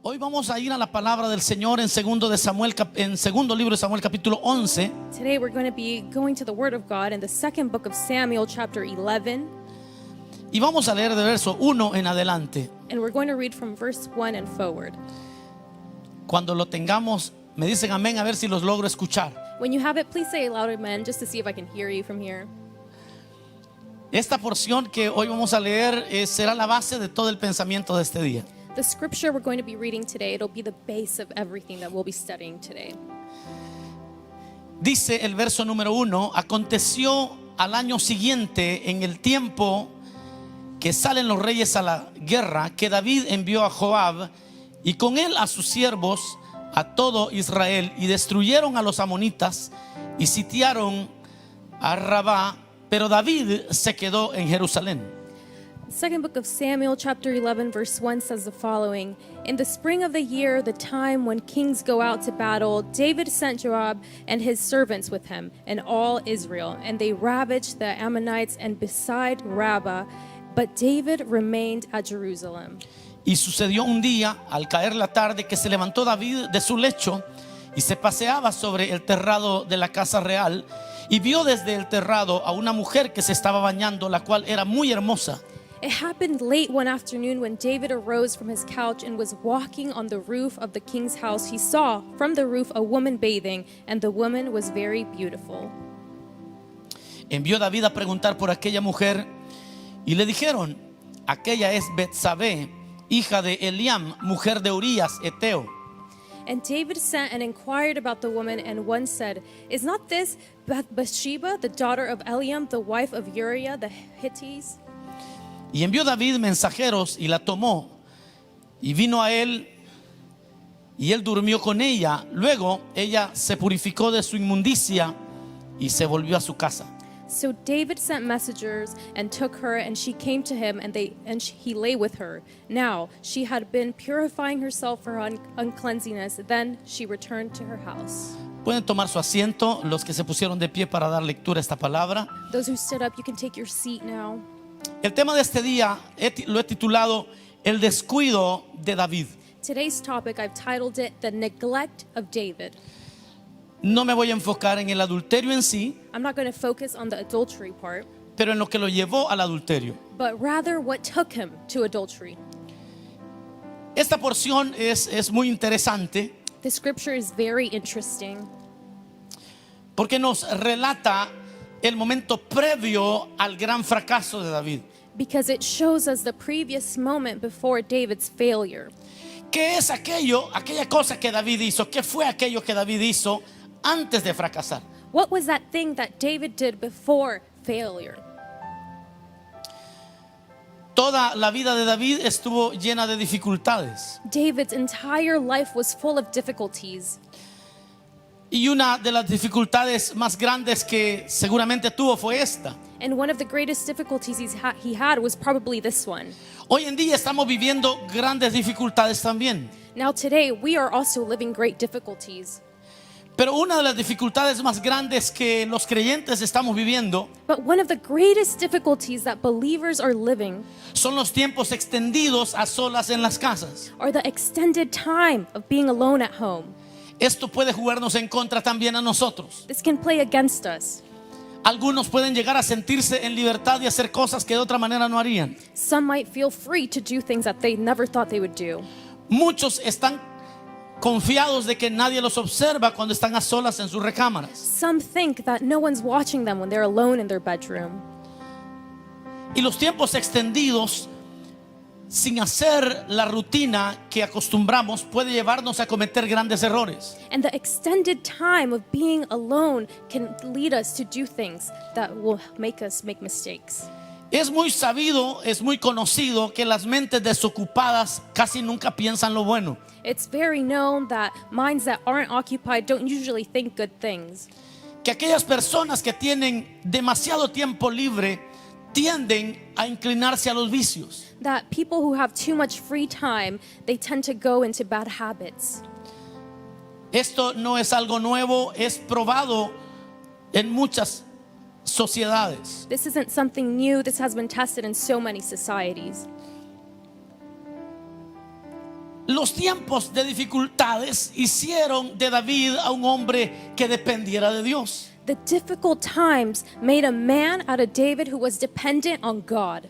Hoy vamos a ir a la palabra del Señor en segundo libro de Samuel capítulo 11. Today we're going to be going to the Word of God in the second book of Samuel, chapter 11. Y vamos a leer de verso 1 en adelante. And we're going to read from verse 1 and forward. Cuando lo tengamos, me dicen amén, a ver si los logro escuchar. When you have it, please say loud amen, just to see if I can hear you from here. Esta porción que hoy vamos a leer será la base de todo el pensamiento de este día. The scripture we're going to be reading today, it'll be the base of everything that we'll be studying today. Dice el verso número 1: aconteció al año siguiente, en el tiempo que salen los reyes a la guerra, que David envió a Joab y con él a sus siervos, a todo Israel, y destruyeron a los amonitas y sitiaron a Rabá, pero David se quedó en Jerusalén. Second book of Samuel, chapter 11, verse 1 says the following. In the spring of the year, the time when kings go out to battle, David sent Joab and his servants with him, and all Israel, and they ravaged the Ammonites and beside Rabbah, but David remained at Jerusalem. Y sucedió un día, al caer la tarde, que se levantó David de su lecho y se paseaba sobre el terrado de la casa real, y vio desde el terrado a una mujer que se estaba bañando, la cual era muy hermosa. It happened late one afternoon when David arose from his couch and was walking on the roof of the king's house. He saw from the roof a woman bathing, and the woman was very beautiful. Envió David a preguntar por aquella mujer, y le dijeron: aquella es Betsabé, hija de Eliam, mujer de Urías Eteo. And David sent and inquired about the woman, and one said, Is not this Bathsheba, the daughter of Eliam, the wife of Uriah the Hittite? Y envió David mensajeros y la tomó, y vino a él, y él durmió con ella. Luego ella se purificó de su inmundicia y se volvió a su casa. So David sent messengers and took her, and she came to him, and he lay with her. Now she had been purifying herself for uncleanness. Then she returned to her house. Pueden tomar su asiento los que se pusieron de pie para dar lectura a esta palabra. Those who stood up, you can take your seat now. El tema de este día lo he titulado El descuido de David. Today's topic, I've titled it The Neglect of David. No me voy a enfocar en el adulterio en sí, I'm not going to focus on the adultery part, pero en lo que lo llevó al adulterio. but rather what took him to adultery. Esta porción es muy interesante The scripture is very interesting porque nos relata el momento previo al gran fracaso de David. because it shows us the previous moment before David's failure. ¿Qué es aquella cosa que David hizo? ¿Qué fue aquello que David hizo antes de fracasar? What was that thing that David did before failure? Toda la vida de David estuvo llena de dificultades. David's entire life was full of difficulties. Y una de las dificultades más grandes que seguramente tuvo fue esta. And one of the greatest difficulties he had was probably this one. Hoy en día estamos viviendo grandes dificultades también. Now today, we are also living great difficulties. Pero una de las dificultades más grandes que los creyentes estamos viviendo But one of the greatest difficulties that believers are living son los tiempos extendidos a solas en las casas. are the extended time of being alone at home. Esto puede jugarnos en contra también a nosotros. This can play against us. Algunos pueden llegar a sentirse en libertad y hacer cosas que de otra manera no harían. Some might feel free to do things that they never thought they would do. Muchos están confiados de que nadie los observa cuando están a solas en sus recámaras. Some think that no one's watching them when they're alone in their bedroom. Y los tiempos extendidos sin hacer la rutina que acostumbramos puede llevarnos a cometer grandes errores. And the extended time of being alone can lead us to do things that will make us make mistakes. Es muy sabido, es muy conocido que las mentes desocupadas casi nunca piensan lo bueno. It's very known that minds that aren't occupied don't usually think good things. Que aquellas personas que tienen demasiado tiempo libre tienden a inclinarse a los vicios. That people who have too much free time, they tend to go into bad habits. Esto no es algo nuevo, es probado en muchas sociedades. This isn't something new. This has been tested in so many societies. Los tiempos de dificultades hicieron de David a un hombre que dependiera de Dios. The difficult times made a man out of David who was dependent on God.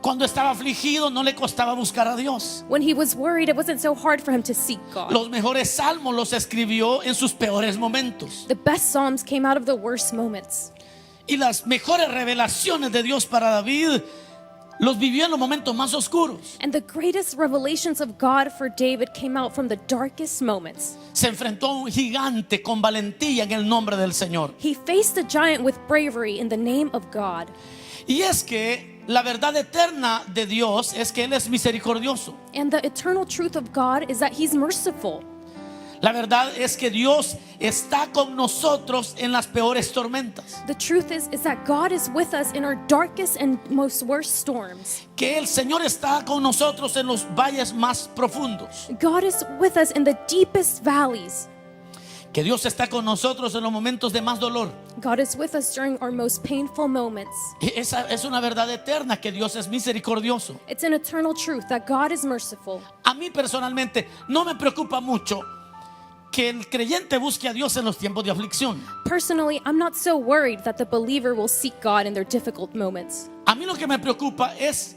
Cuando estaba afligido no le costaba buscar a Dios. When he was worried, it wasn't so hard for him to seek God. Los mejores salmos los escribió en sus peores momentos. The best psalms came out of the worst moments. Y las mejores revelaciones de Dios para David los vivió en los momentos más oscuros. And the greatest revelations of God for David came out from the darkest moments. Se enfrentó a un gigante con valentía en el nombre del Señor. He faced a giant with bravery in the name of God. Y es que la verdad eterna de Dios es que Él es misericordioso. And the eternal truth of God is that He's merciful. La verdad es que Dios está con nosotros en las peores tormentas. The truth is that God is with us in our darkest and most worst storms. Que el Señor está con nosotros en los valles más profundos. God is with us in the deepest valleys. Que Dios está con nosotros en los momentos de más dolor. God is with us during our most painful moments. Esa es una verdad eterna, que Dios es misericordioso. It's an eternal truth that God is merciful. A mí personalmente no me preocupa mucho que el creyente busque a Dios en los tiempos de aflicción. Personally, I'm not so worried that the believer will seek God in their difficult moments. A mí lo que me preocupa es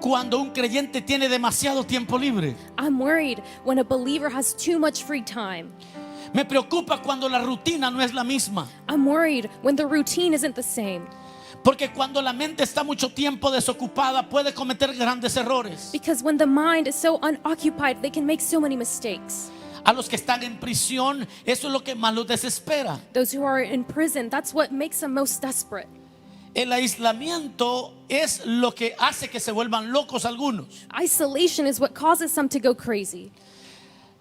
cuando un creyente tiene demasiado tiempo libre. I'm worried when a believer has too much free time. Me preocupa cuando la rutina no es la misma. I'm worried when the routine isn't the same. Porque cuando la mente está mucho tiempo desocupada puede cometer grandes errores. Because when the mind is so unoccupied, they can make so many mistakes. A los que están en prisión, eso es lo que más los desespera. Those who are in prison, that's what makes them most desperate. El aislamiento es lo que hace que se vuelvan locos algunos. Isolation is what causes some to go crazy.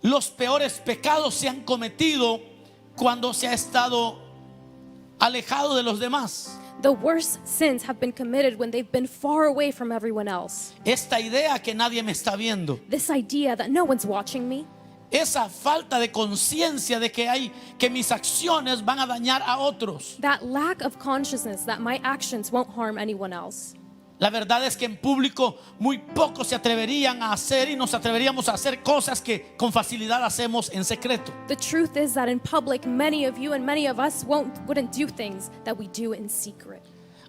Los peores pecados se han cometido cuando se ha estado alejado de los demás. The worst sins have been committed when they've been far away from everyone else. Esta idea que nadie me está viendo, This idea that no one's watching me, esa falta de conciencia de que mis acciones van a dañar a otros. that lack of consciousness that my actions won't harm anyone else. La verdad es que en público muy pocos se atreverían a hacer y nos atreveríamos a hacer cosas que con facilidad hacemos en secreto. The truth is that in public, many of you and many of us wouldn't do things that we do in secret.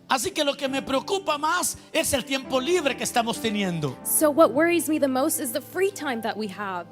Así que lo que me preocupa más es el tiempo libre que estamos teniendo. So what worries me the most is the free time that we have.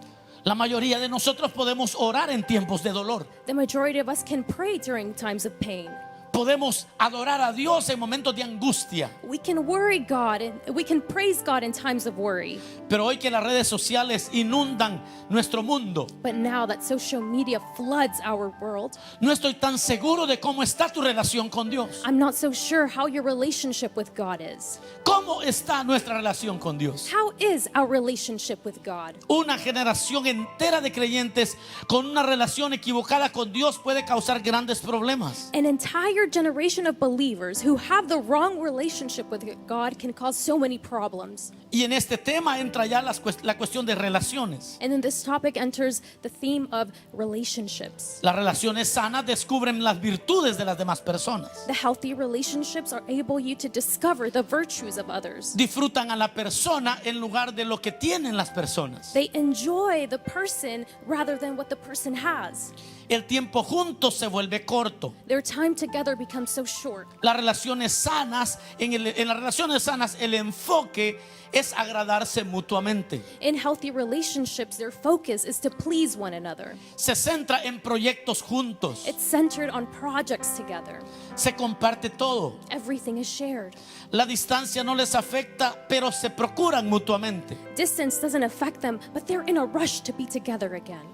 La mayoría de nosotros podemos orar en tiempos de dolor. The majority of us can pray during times of pain. Podemos adorar a Dios en momentos de angustia. We can worry God and we can praise God in times of worry. Pero hoy que las redes sociales inundan nuestro mundo, But now that social media floods our world, no estoy tan seguro de cómo está tu relación con Dios. I'm not so sure how your relationship with God is. ¿Cómo está nuestra relación con Dios? How is our relationship with God? Una generación entera de creyentes con una relación equivocada con Dios puede causar grandes problemas. An entire generation of believers who have the wrong relationship with God can cause so many problems. Y en este tema entra ya la cuestión de relaciones. And then this topic enters the theme of relationships. Las relaciones sanas descubren las virtudes de las demás personas. The healthy relationships are able you to discover the virtues of others. Disfrutan a la persona en lugar de lo que tienen las personas. They enjoy the person rather than what the person has. El tiempo juntos se vuelve corto. Their time together becomes so short. Las relaciones sanas, en las relaciones sanas el enfoque es agradarse mutuamente. In healthy relationships, their focus is to please one another. Se centra en proyectos juntos. It's centered on projects together. Se comparte todo. Everything is shared. La distancia no les afecta, pero se procuran mutuamente. Distance doesn't affect them, but they're in a rush to be together again.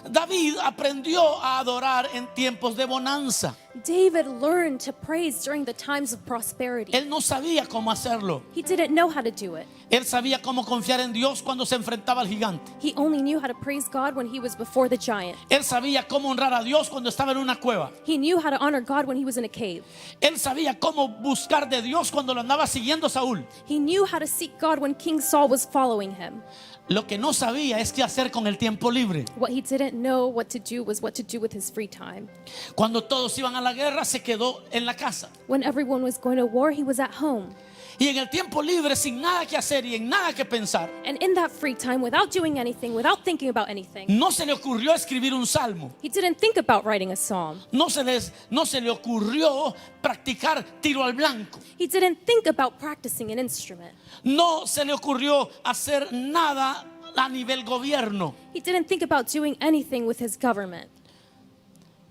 David aprendió a adorar en tiempos de bonanza. David learned to praise during the times of prosperity. Él no sabía cómo hacerlo. He didn't know how to do it. Él sabía cómo confiar en Dios cuando se enfrentaba al gigante. He only knew how to praise God when he was before the giant. Él sabía cómo honrar a Dios cuando estaba en una cueva. He knew how to honor God when he was in a cave. Él sabía cómo buscar de Dios cuando lo andaba siguiendo Saúl. He knew how to seek God when King Saul was following him. Lo que no sabía es qué hacer con el tiempo libre. What he didn't know what to do was what to do with his free time. Cuando todos iban a la guerra, se quedó en la casa. When everyone was going to war, he was at home. Y en el tiempo libre, sin nada que hacer y en nada que pensar, And in that free time, without doing anything, without thinking about anything, no se le ocurrió escribir un salmo. he didn't think about writing a psalm. No se le ocurrió practicar tiro al blanco. He didn't think about practicing an instrument. No se le ocurrió hacer nada a nivel gobierno. He didn't think about doing anything with his government.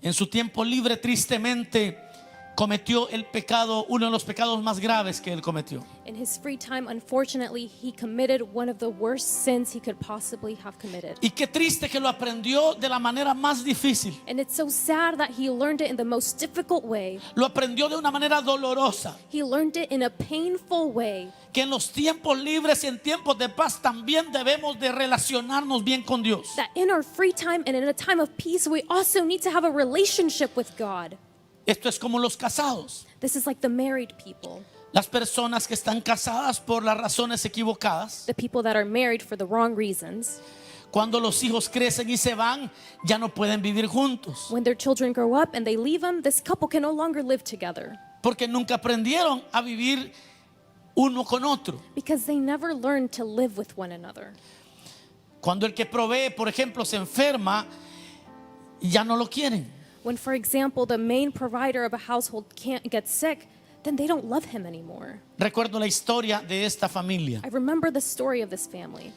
En su tiempo libre, tristemente, cometió el pecado, uno de los pecados más graves que él cometió. In his free time, unfortunately, he committed one of the worst sins he could possibly have committed. Y qué triste que lo aprendió de la manera más difícil. And it's so sad that he learned it in the most difficult way. Lo aprendió de una manera dolorosa. He learned it in a painful way. Que en los tiempos libres y en tiempos de paz también debemos de relacionarnos bien con Dios. That in our free time and in a time of peace, we also need to have a relationship with God. Esto es como los casados. This is like the married people, Las personas que están casadas por las razones equivocadas. the people that are married for the wrong reasons. Cuando los hijos crecen y se van, ya no pueden vivir juntos. When their children grow up and they leave them, this couple can no longer live together Porque nunca aprendieron a vivir uno con otro. because they never learned to live with one another. Cuando el que provee, por ejemplo, se enferma, ya no lo quieren. When, for example, the main provider of a household can't get sick, then they don't love him anymore. Recuerdo la historia de esta familia. I remember the story of this family.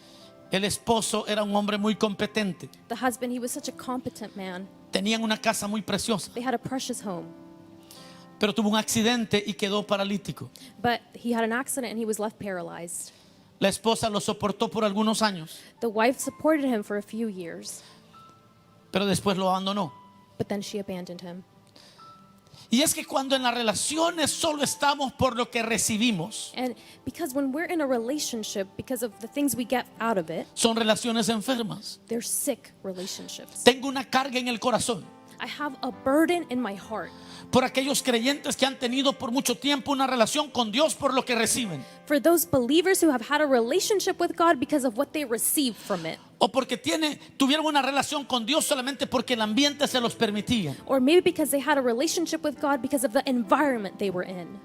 El esposo era un hombre muy competente. The husband, he was such a competent man. Tenían una casa muy preciosa, They had a precious home, pero tuvo un accidente y quedó paralítico. but he had an accident and he was left paralyzed. La esposa lo soportó por algunos años, The wife supported him for a few years, pero después lo abandonó. but then she abandoned him. Y es que cuando en las relaciones solo estamos por lo que recibimos, And because when we're in a relationship, because of the things we get out of it, son relaciones enfermas. they're sick relationships. Tengo una carga en el corazón I have a burden in my heart por aquellos creyentes que han tenido por mucho tiempo una relación con Dios por lo que reciben, for those believers who have had a relationship with God because of what they receive from it. o porque tuvieron una relación con Dios solamente porque el ambiente se los permitía. Or maybe because they had a relationship with God because of the environment they were in.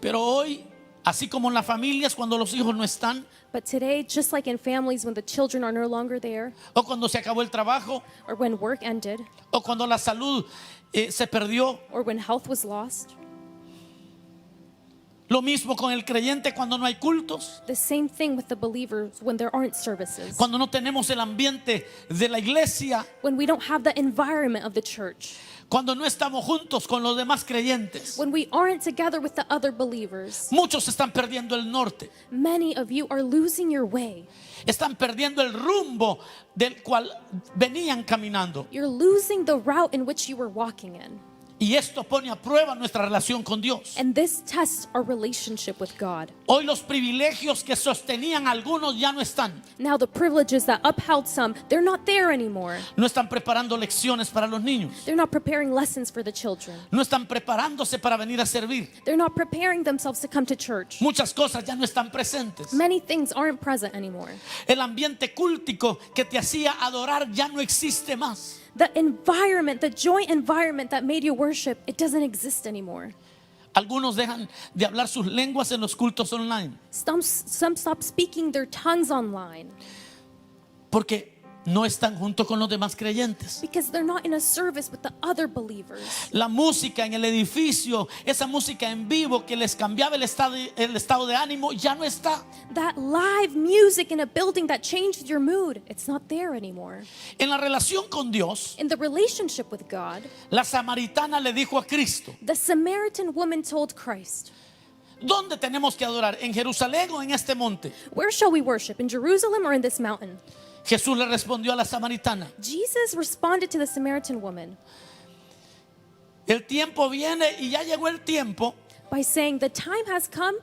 Pero hoy, así como en las familias cuando los hijos no están, But today, just like in families when the children are no longer there, o cuando se acabó el trabajo, or when work ended, o cuando la salud se perdió, or when health was lost, lo mismo con el creyente cuando no hay cultos, the same thing with the believers when there aren't services, cuando no tenemos el ambiente de la iglesia, when we don't have the environment of the church, cuando no estamos juntos con los demás creyentes. when we aren't together with the other believers. Muchos están perdiendo el norte, Many of you are losing your way. están perdiendo el rumbo del cual venían caminando. You're losing the route in which you were walking in. Y esto pone a prueba nuestra relación con Dios. And this tests our relationship with God. Hoy los privilegios que sostenían a algunos ya no están. Now the privileges that upheld some, they're not there anymore. No están preparando lecciones para los niños. They're not preparing lessons for the children. No están preparándose para venir a servir. They're not preparing themselves to come to church. Muchas cosas ya no están presentes. Many things aren't present anymore. El ambiente cúltico que te hacía adorar ya no existe más. The environment, the joint environment that made you worship, it doesn't exist anymore. Algunos dejan de hablar sus lenguas en los cultos online Some stop speaking their tongues online porque no están junto con los demás creyentes. because they're not in a service with the other believers. La música en el edificio, esa música en vivo que les cambiaba el estado de ánimo, ya no está. That live music in a building that changed your mood, it's not there anymore. En la relación con Dios, In the relationship with God, la samaritana le dijo a Cristo: the Samaritan woman told Christ, ¿dónde tenemos que adorar? ¿En Jerusalén o en este monte? "Where shall we worship? In Jerusalem or in this mountain?" Jesús le respondió a la samaritana: Jesus responded to the Samaritan woman el tiempo viene y ya llegó el tiempo by saying, "The time has come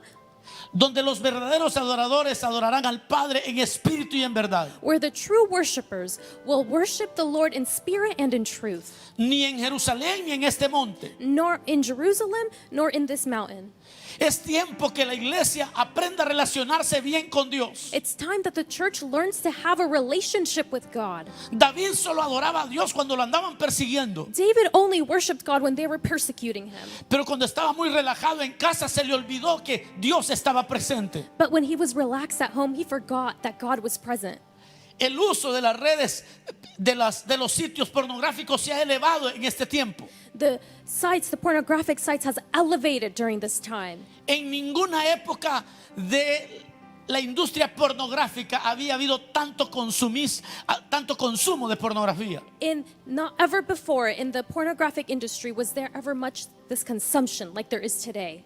donde los verdaderos adoradores adorarán al Padre en espíritu y en verdad. where the true worshipers will worship the Lord in spirit and in truth, Ni en Jerusalén ni en este monte, nor in Jerusalem nor in this mountain, Es tiempo que la iglesia aprenda a relacionarse bien con Dios. It's time that the church learns to have a relationship with God. David solo adoraba a Dios cuando lo andaban persiguiendo. David only worshiped God when they were persecuting him. Pero cuando estaba muy relajado en casa se le olvidó que Dios estaba presente. But when he was relaxed at home, he forgot that God was present. El uso de las redes, de los sitios pornográficos se ha elevado en este tiempo. The pornographic sites has elevated during this time. En ninguna época de la industria pornográfica había habido tanto consumo de pornografía. In not ever before in the pornographic industry was there ever much this consumption like there is today.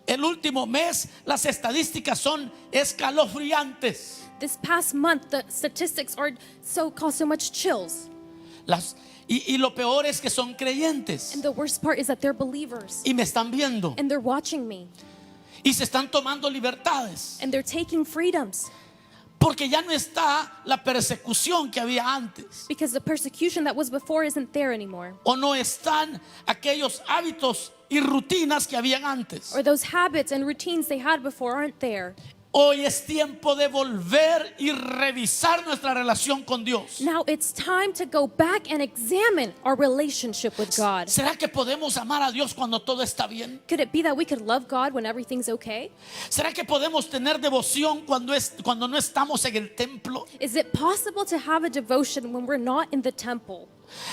El último mes las estadísticas son escalofriantes. This past month, the statistics cause so much chills. Y lo peor es que son creyentes. And the worst part is that they're believers. Y me están viendo. And they're watching me. Y se están tomando libertades. And they're taking freedoms. Porque ya no está la persecución que había antes. Because the persecution that was before isn't there anymore. O no están aquellos hábitos y rutinas que habían antes. Or those habits and routines they had before aren't there. Hoy es tiempo de volver y revisar nuestra relación con Dios. Now it's time to go back and examine our relationship with God. ¿Será que podemos amar a Dios cuando todo está bien? Could it be that we could love God when everything's okay? ¿Será que podemos tener devoción cuando no estamos en el templo? Is it possible to have a devotion when we're not in the temple?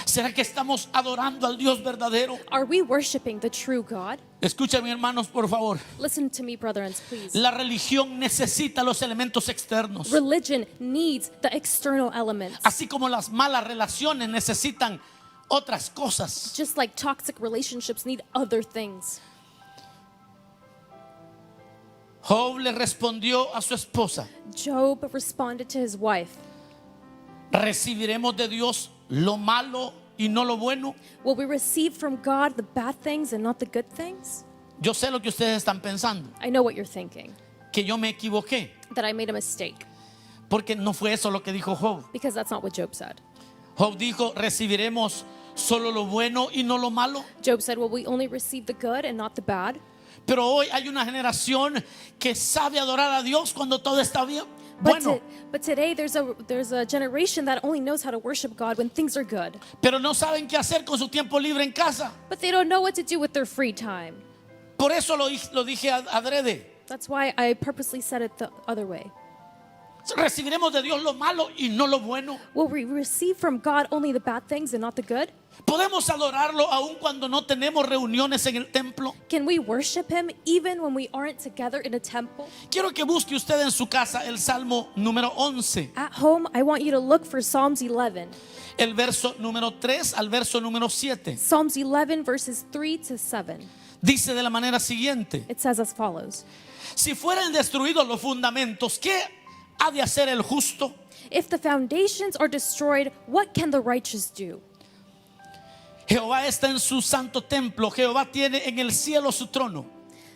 ¿Será que estamos adorando al Dios verdadero? Are we worshiping the true God? Escúchame, hermanos, por favor. Listen to me, brethren, please. La religión necesita los elementos externos. Religion needs the external elements. Así como las malas relaciones necesitan otras cosas. Just like toxic relationships need other things. Job le respondió a su esposa: Job responded to his wife, ¿recibiremos de Dios lo malo y no lo bueno? will we receive from God the bad things and not the good things? Yo sé lo que ustedes están pensando, I know what you're thinking, que yo me equivoqué, that I made a mistake, porque no fue eso lo que dijo Job. because that's not what Job said. Job dijo: ¿recibiremos solo lo bueno y no lo malo? Job said, will we only receive the good and not the bad? Pero hoy hay una generación que sabe adorar a Dios cuando todo está bien. Bueno, But today there's a generation that only knows how to worship God when things are good. pero no saben qué hacer con su tiempo libre en casa. But they don't know what to do with their free time. Por eso lo dije adrede. That's why I purposely said it the other way. ¿Recibiremos de Dios lo malo y no lo bueno? Will we receive from God only the bad things and not the good? ¿Podemos adorarlo aun cuando no tenemos reuniones en el templo? Can we worship Him even when we aren't together in a temple? Quiero que busque usted en su casa el Salmo número 11, At home, I want you to look for Psalms 11. el verso número 3 al verso número 7. Psalms 11 verses 3 to 7. Dice de la manera siguiente: It says as follows. si fueran destruidos los fundamentos, ¿qué ha de hacer el justo? If the foundations are destroyed, what can the righteous do? Jehová está en su santo templo, Jehová tiene en el cielo su trono.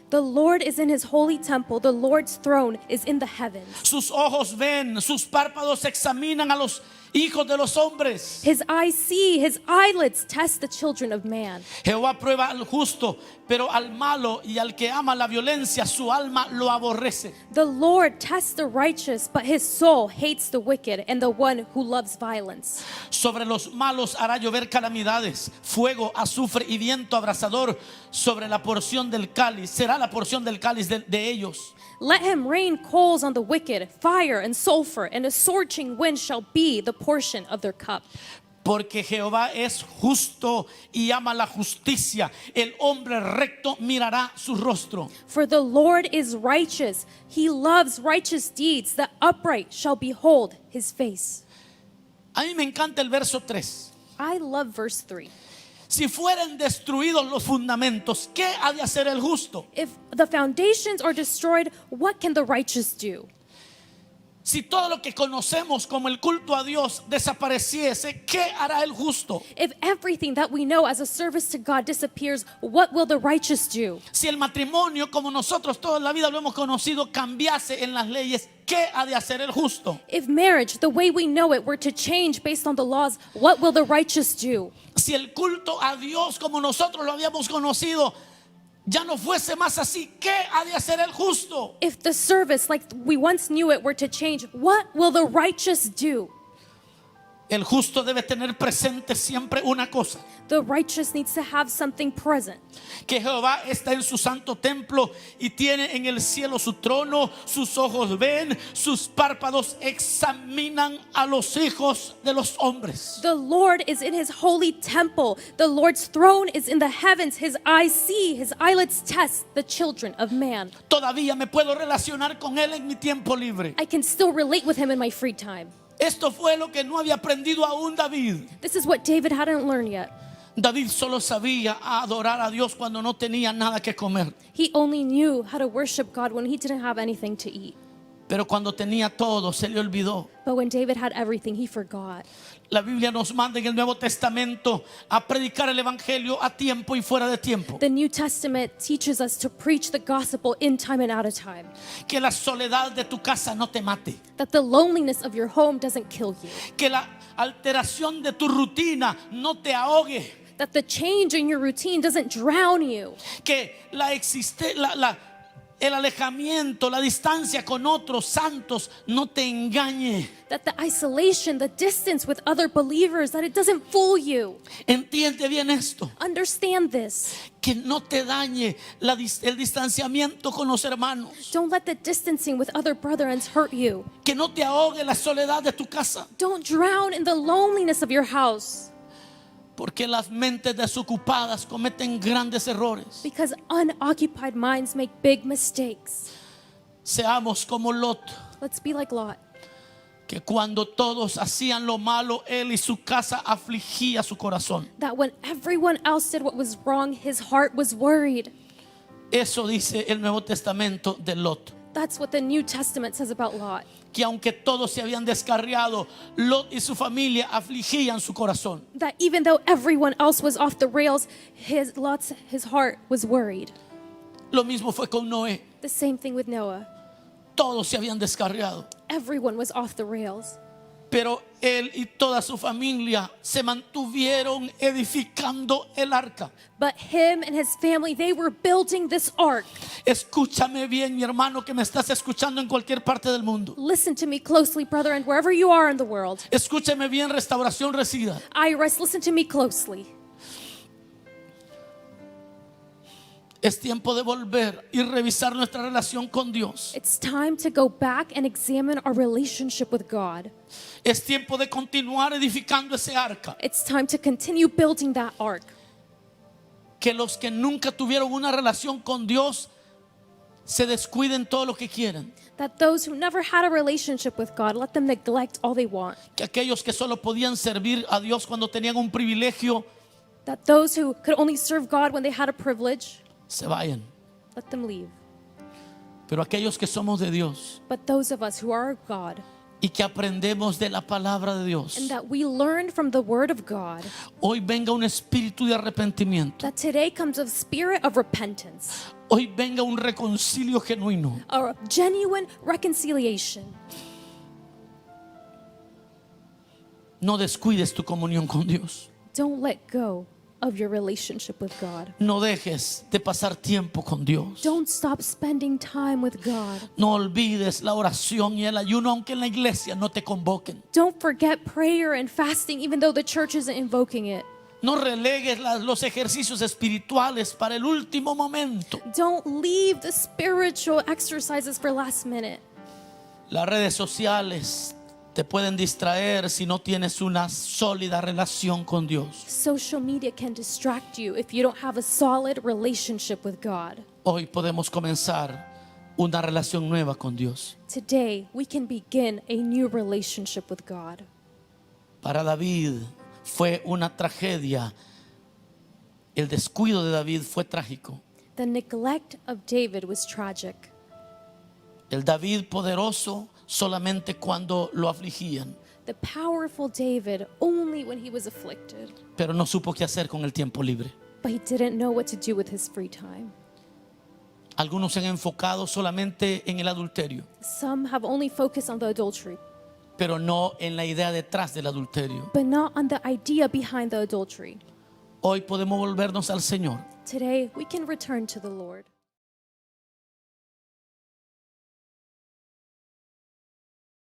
The Lord is in His holy temple. The Lord's throne is in the heavens. Sus ojos ven, sus párpados examinan a los hijos de los hombres. His eyes see, His eyelids test the children of man. Jehová prueba al justo, pero al malo y al que ama la violencia, su alma lo aborrece. The Lord tests the righteous, but His soul hates the wicked and the one who loves violence. Sobre los malos hará llover calamidades, fuego, azufre y viento abrasador sobre la porción del cáliz. Será la porción del cáliz de ellos. Let Him rain coals on the wicked, fire and sulfur, and a scorching wind shall be the portion of their cup. Porque Jehová es justo y ama la justicia. El hombre recto mirará su rostro. For the Lord is righteous. He loves righteous deeds. The upright shall behold His face. A mí me encanta el verso 3. I love verse 3. Si fueren destruidos los fundamentos, ¿qué ha de hacer el justo? If the foundations are destroyed, what can the righteous do? Si todo lo que conocemos como el culto a Dios desapareciese, ¿qué hará el justo? If everything that we know as a service to God disappears, what will the righteous do? Si el matrimonio, como nosotros toda la vida lo hemos conocido, cambiase en las leyes, ¿qué ha de hacer el justo? If marriage, the way we know it, were to change based on the laws, what will the righteous do? Si el culto a Dios, como nosotros lo habíamos conocido, ya no fuese más así, ¿qué ha de hacer el justo? If the service, like we once knew it, were to change, what will the righteous do? El justo debe tener presente siempre una cosa: The righteous needs to have something present. que Jehová está en su santo templo y tiene en el cielo su trono. Sus ojos ven, sus párpados examinan a los hijos de los hombres. The Lord is in his holy temple. The Lord's throne is in the heavens. His eyes see, his eyelids test the children of man. Todavía me puedo relacionar con él en mi tiempo libre. I can still relate with him in my free time. Esto fue lo que no había aprendido aún David. This is what David hadn't learned yet. David solo sabía adorar a Dios cuando no tenía nada que comer. He only knew how to worship God when he didn't have anything to eat. Pero cuando tenía todo, se le olvidó. But when David had everything, he forgot. La Biblia nos manda en el Nuevo Testamento a predicar el Evangelio a tiempo y fuera de tiempo. The New Testament teaches us to preach the gospel in time and out of time. Que la soledad de tu casa no te mate. That the loneliness of your home doesn't kill you. Que la alteración de tu rutina no te ahogue. That the change in your routine doesn't drown you. Que el alejamiento, la distancia con otros santos no te engañe. That the isolation, the distance with other believers, that it doesn't fool you. Entiende bien esto. Understand this. Que no te dañe el distanciamiento con los hermanos. Don't let the distancing with other brethren hurt you. Que no te ahogue la soledad de tu casa. Don't drown in the loneliness of your house. Porque las mentes desocupadas cometen grandes errores. Because unoccupied minds make big mistakes. Seamos como Lot, Let's be like Lot. que cuando todos hacían lo malo, él y su casa afligía su corazón. That when everyone else did what was wrong, his heart was worried. Eso dice el Nuevo Testamento de Lot. That's what the New Testament says about Lot. Que aunque todos se habían descarriado, Lot y su familia afligían su corazón. That even though everyone else was off the rails, his heart was worried. Lo mismo fue con Noé. The same thing with Noah. Todos se habían descarriado. Everyone was off the rails. Pero él y toda su familia se mantuvieron edificando el arca. But him and his family, they were building this ark. Escúchame bien, mi hermano, que me estás escuchando en cualquier parte del mundo. Listen to me closely, brother, and wherever you are in the world. Escúchame bien, Restauración Resida. Iris, listen to me closely. Es tiempo de volver y revisar nuestra relación con Dios. It's time to go back and examine our relationship with God. Es tiempo de continuar edificando ese arca. It's time to continue building that ark. Que los que nunca tuvieron una relación con Dios se descuiden todo lo que quieran. That those who never had a relationship with God, let them neglect all they want. Que aquellos que solo podían servir a Dios cuando tenían un privilegio That those who could only serve God when they had a privilege, se vayan. let them leave. Pero aquellos que somos de Dios But those of us who are of God, y que aprendemos de la palabra de Dios, and that we learn from the Word of God, hoy venga un espíritu de arrepentimiento. that today comes a spirit of repentance, Hoy venga un reconcilio genuino. a genuine reconciliation. No descuides tu comunión con Dios. Don't let go of your relationship with God. No dejes de pasar tiempo con Dios. Don't stop spending time with God. No olvides la oración y el ayuno, aunque en la iglesia no te convoquen. Don't forget prayer and fasting, even though the church isn't invoking it. No relegues los ejercicios espirituales para el último momento. Don't leave the spiritual exercises for last minute. Las redes sociales te pueden distraer si no tienes una sólida relación con Dios. Social media can distract you if you don't have a solid relationship with God. Hoy podemos comenzar una relación nueva con Dios. Today, we can begin a new relationship with God. Para David fue una tragedia. El descuido de David fue trágico. The neglect of David was tragic. El David poderoso solamente cuando lo afligían, The powerful David only when he was afflicted, pero no supo qué hacer con el tiempo libre. but he didn't know what to do with his free time. Algunos se han enfocado solamente en el adulterio, Some have only focused on the adultery, pero no en la idea detrás del adulterio. but not on the idea behind the adultery. Hoy podemos volvernos al Señor. Today, we can return to the Lord.